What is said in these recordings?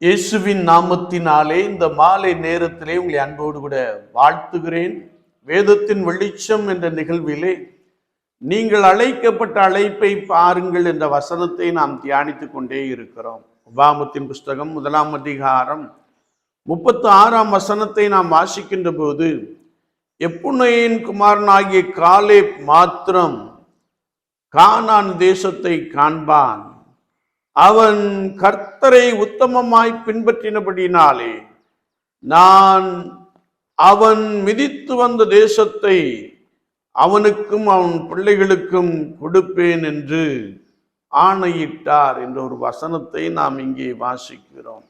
இயேசுவின் நாமத்தினாலே இந்த மாலை நேரத்திலே உங்களை அன்போடு கூட வாழ்த்துகிறேன். வேதத்தின் வெளிச்சம் என்ற நிகழ்விலே நீங்கள் அழைக்கப்பட்ட அழைப்பை பாருங்கள் என்ற வசனத்தை நாம் தியானித்துக் கொண்டே இருக்கிறோம். உபாகமத்தின் புஸ்தகம் 1 அதிகாரம் 36 வசனத்தை நாம் வாசிக்கின்ற போது, எப்புன்னேயின் குமாரனாகிய காலேப் மாத்திரம் கானான் தேசத்தை காண்பான், அவன் கர்த்தரை உத்தமமாய் பின்பற்றினபடினாலே நான் அவன் மிதித்து வந்த தேசத்தை அவனுக்கும் அவன் பிள்ளைகளுக்கும் கொடுப்பேன் என்று ஆணையிட்டார் என்ற ஒரு வசனத்தை நாம் இங்கே வாசிக்கிறோம்.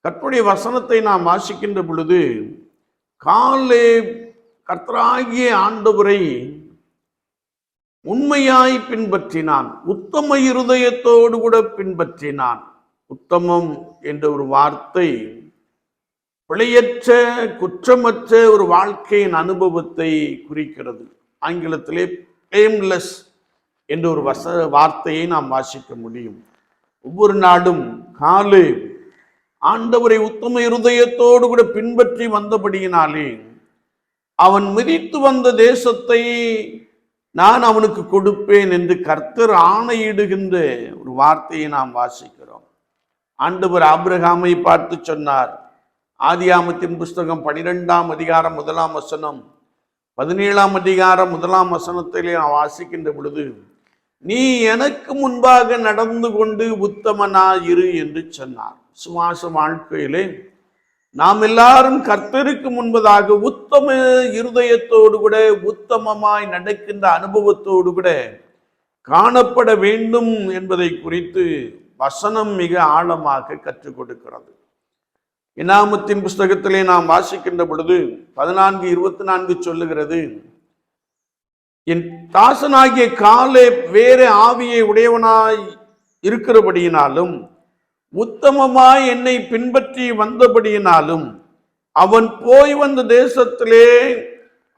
கர்த்தருடைய வசனத்தை நாம் வாசிக்கின்ற பொழுது, காலேப் கர்த்தராகிய ஆண்டவரை உண்மையாய் பின்பற்றினான், உத்தம இருதயத்தோடு கூட பின்பற்றினான். உத்தமம் என்ற ஒரு வார்த்தை பிழையற்ற குற்றமற்ற ஒரு வாழ்க்கையின் அனுபவத்தை குறிக்கிறது. ஆங்கிலத்திலே பிளேம்லெஸ் என்ற ஒரு வார்த்தையை நாம் வாசிக்க முடியும். ஒவ்வொரு நாடும் காலேப் ஆண்டவரை உத்தம இருதயத்தோடு கூட பின்பற்றி வந்தபடியினாலே அவன் மிதித்து வந்த தேசத்தை நான் அவனுக்கு கொடுப்பேன் என்று கர்த்தர் ஆணையிடுகின்ற ஒரு வார்த்தையை நாம் வாசிக்கிறோம். ஆண்டவர் ஆபிரகாமை பார்த்து சொன்னார். ஆதியாகமத்தின் புஸ்தகம் 12 அதிகாரம் 1 வசனம், 17 அதிகாரம் 1 வசனத்திலே நாம் வாசிக்கின்ற பொழுது, நீ எனக்கு முன்பாக நடந்து கொண்டு உத்தமனாயிரு என்று சொன்னார். சுவாச வாழ்க்கையிலே நாம் எல்லாரும் கர்த்தருக்கு முன்பதாக உத்தம இருதயத்தோடு கூட உத்தமமாய் நடக்கின்ற அனுபவத்தோடு கூட காணப்பட வேண்டும் என்பதை குறித்து வசனம் மிக ஆழமாக கற்றுக் கொடுக்கிறது. என்னாகமத்தின் புஸ்தகத்திலே நாம் வாசிக்கின்ற பொழுது 14:24 சொல்லுகிறது, என் தாசனாகிய காலேப் வேற ஆவியை உடையவனாய் இருக்கிறபடியினாலும் உத்தமமாய் என்னை பின்பற்றி வந்தபடியினாலும் அவன் போய் வந்த தேசத்திலே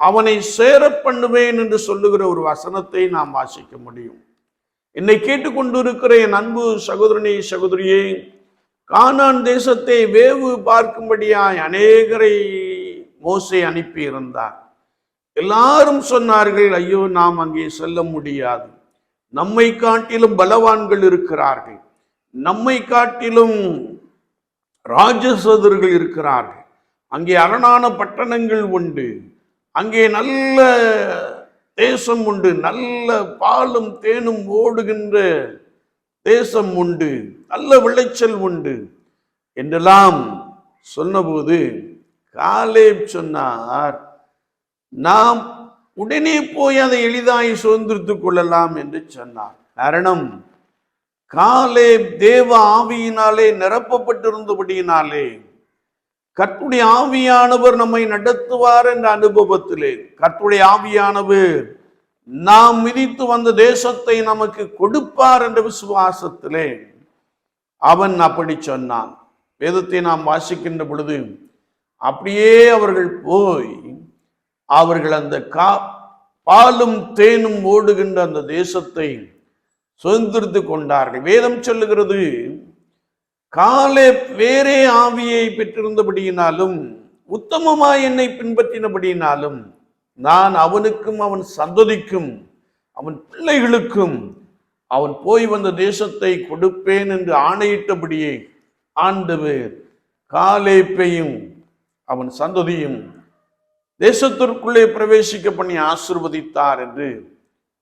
அவனை சேர பண்ணுவேன் என்று சொல்லுகிற ஒரு வசனத்தை நாம் வாசிக்க முடியும். என்னை கேட்டுக்கொண்டிருக்கிற என் அன்பு சகோதரனே சகோதரியே, கானான் தேசத்தை வேவு பார்க்கும்படியாய் அநேகரை மோசே அனுப்பி இருந்தார். எல்லாரும் சொன்னார்கள், ஐயோ நாம் அங்கே செல்ல முடியாது, நம்மை காட்டிலும் பலவான்கள் இருக்கிறார்கள், நம்மை காட்டிலும் ராஜசதர்கள் இருக்கிறார்கள், அங்கே அரணான பட்டணங்கள் உண்டு, அங்கே நல்ல தேசம் உண்டு, நல்ல பாலும் தேனும் ஓடுகின்ற தேசம் உண்டு, நல்ல விளைச்சல் உண்டு என்றெல்லாம் சொன்னபோது காலேப் சொன்னார், நாம் உடனே போய் அதை எளிதாய் சுதந்திரித்துக் கொள்ளலாம் என்று சொன்னார். காரணம், காலேப் தேவ ஆவியினாலே நிரப்பப்பட்டிருந்தபடியினாலே கர்த்தருடைய ஆவியானவர் நம்மை நடத்துவார் என்ற அனுபவத்திலே, கர்த்தருடைய ஆவியானவர் நாம் மிதித்து வந்த தேசத்தை நமக்கு கொடுப்பார் என்ற விசுவாசத்திலே அவன் அப்படி சொன்னான். வேதத்தை நாம் வாசிக்கின்ற பொழுது அப்படியே அவர்கள் போய் அவர்கள் அந்த பாலும் தேனும் ஓடுகின்ற அந்த தேசத்தை சுதந்திரித்து கொண்டார்கள். வேதம் சொல்லுகிறது, காலேப் வேறே ஆவியை பெற்றிருந்தபடியினாலும் உத்தமமாய் என்னை பின்பற்றினபடியினாலும் நான் அவனுக்கும் அவன் சந்ததிக்கும் அவன் பிள்ளைகளுக்கும் அவன் போய் வந்த தேசத்தை கொடுப்பேன் என்று ஆணையிட்டபடியே ஆண்டவர் காலேப்பையும் அவன் சந்ததியும் தேசத்திற்குள்ளே பிரவேசிக்க பண்ணி ஆசீர்வதித்தார் என்று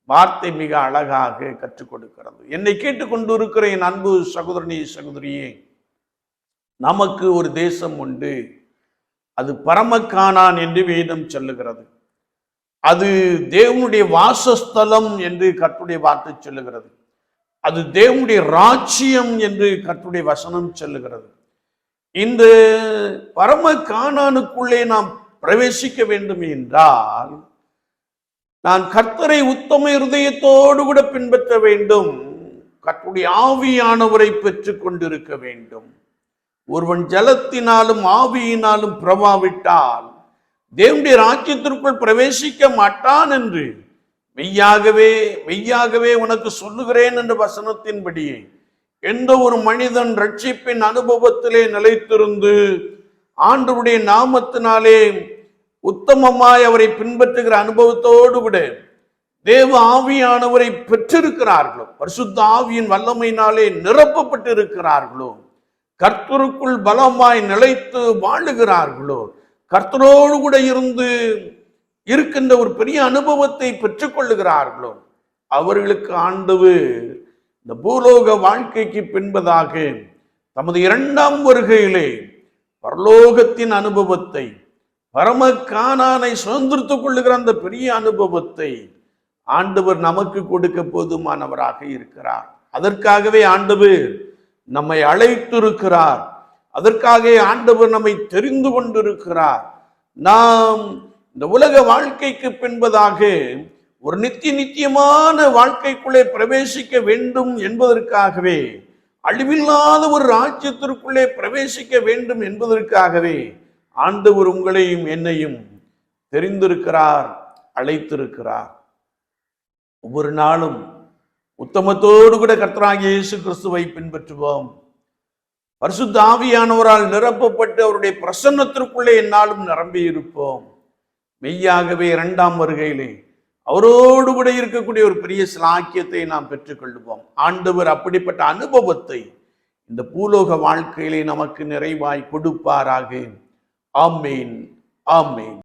வார்த்தை மிக அழகாக கற்றுக் கொடுக்கிறது. என்னை கேட்டுக்கொண்டு இருக்கிற என் அன்பு சகோதரனே சகோதரியே, நமக்கு ஒரு தேசம் உண்டு, அது பரமகானான் என்று வேதம் சொல்லுகிறது. அது தேவனுடைய வாசஸ்தலம் என்று கர்த்தருடைய வார்த்தை சொல்லுகிறது. அது தேவனுடைய ராஜ்யம் என்று கர்த்தருடைய வசனம் சொல்லுகிறது. இந்த பரமகானானுக்குள்ளே நாம் பிரவேசிக்க வேண்டும் என்றால் நான் கர்த்தரை உத்தம இருதயத்தோடு கூட பின்பற்ற வேண்டும், கர்த்தருடைய ஆவியானவரை பெற்றுக் கொண்டிருக்க வேண்டும். ஒருவன் ஜலத்தினாலும் ஆவியினாலும் பிரவாவிட்டால் தேவனுடைய ராஜ்யத்திற்குள் பிரவேசிக்க மாட்டான் என்று மெய்யாகவே மெய்யாகவே உனக்கு சொல்லுகிறேன் என்ற வசனத்தின்படியே எந்த ஒரு மனிதன் ரட்சிப்பின் அனுபவத்திலே நிலைத்திருந்து ஆண்டவருடைய நாமத்தினாலே உத்தமமாய் அவரை பின்பற்றுகிற அனுபவத்தோடு கூட தேவ ஆவியானவரை பெற்றிருக்கிறார்களோ, பரிசுத்த ஆவியின் வல்லமையினாலே நிரப்பப்பட்டிருக்கிறார்களோ, கர்த்தருக்குள் பலமாய் நிலைத்து வாழுகிறார்களோ, கர்த்தரோடு கூட இருந்து இருக்கின்ற ஒரு பெரிய அனுபவத்தை பெற்றுக்கொள்ளுகிறார்களோ, அவர்களுக்கு ஆண்டவர் இந்த பூலோக வாழ்க்கைக்கு பின்பதாக தமது 2ஆம் வருகையிலே பரலோகத்தின் அனுபவத்தை, பரம கானானை சுதந்திரத்துக் கொள்ளுகிற அந்த பெரிய அனுபவத்தை ஆண்டவர் நமக்கு கொடுக்க போதுமானவராக இருக்கிறார். அதற்காகவே ஆண்டவர் நம்மை அழைத்திருக்கிறார். அதற்காக ஆண்டவர் நம்மை தெரிந்து கொண்டிருக்கிறார். நாம் இந்த உலக வாழ்க்கைக்கு பின்பதாக ஒரு நித்தியமான வாழ்க்கைக்குள்ளே பிரவேசிக்க வேண்டும் என்பதற்காகவே, அழிவில்லாத ஒரு ராஜ்யத்திற்குள்ளே பிரவேசிக்க வேண்டும் என்பதற்காகவே ஆண்டவர் உங்களையும் என்னையும் தெரிந்திருக்கிறார், அழைத்திருக்கிறார். ஒவ்வொரு நாளும் உத்தமத்தோடு கூட கர்த்தராகிய இயேசு கிறிஸ்துவை பின்பற்றுவோம். பரிசுத்த ஆவியானவரால் நிரப்பப்பட்டு அவருடைய பிரசன்னத்திற்குள்ளே என்னாலும் நிரம்பி இருப்போம். மெய்யாகவே 2ஆம் வருகையிலே அவரோடு கூட இருக்கக்கூடிய ஒரு பெரிய சிலாக்கியத்தை நாம் பெற்றுக்கொள்வோம். ஆண்டவர் அப்படிப்பட்ட அனுபவத்தை இந்த பூலோக வாழ்க்கையிலே நமக்கு நிறைவாய் கொடுப்பாராக. ஆமேன், ஆமேன்.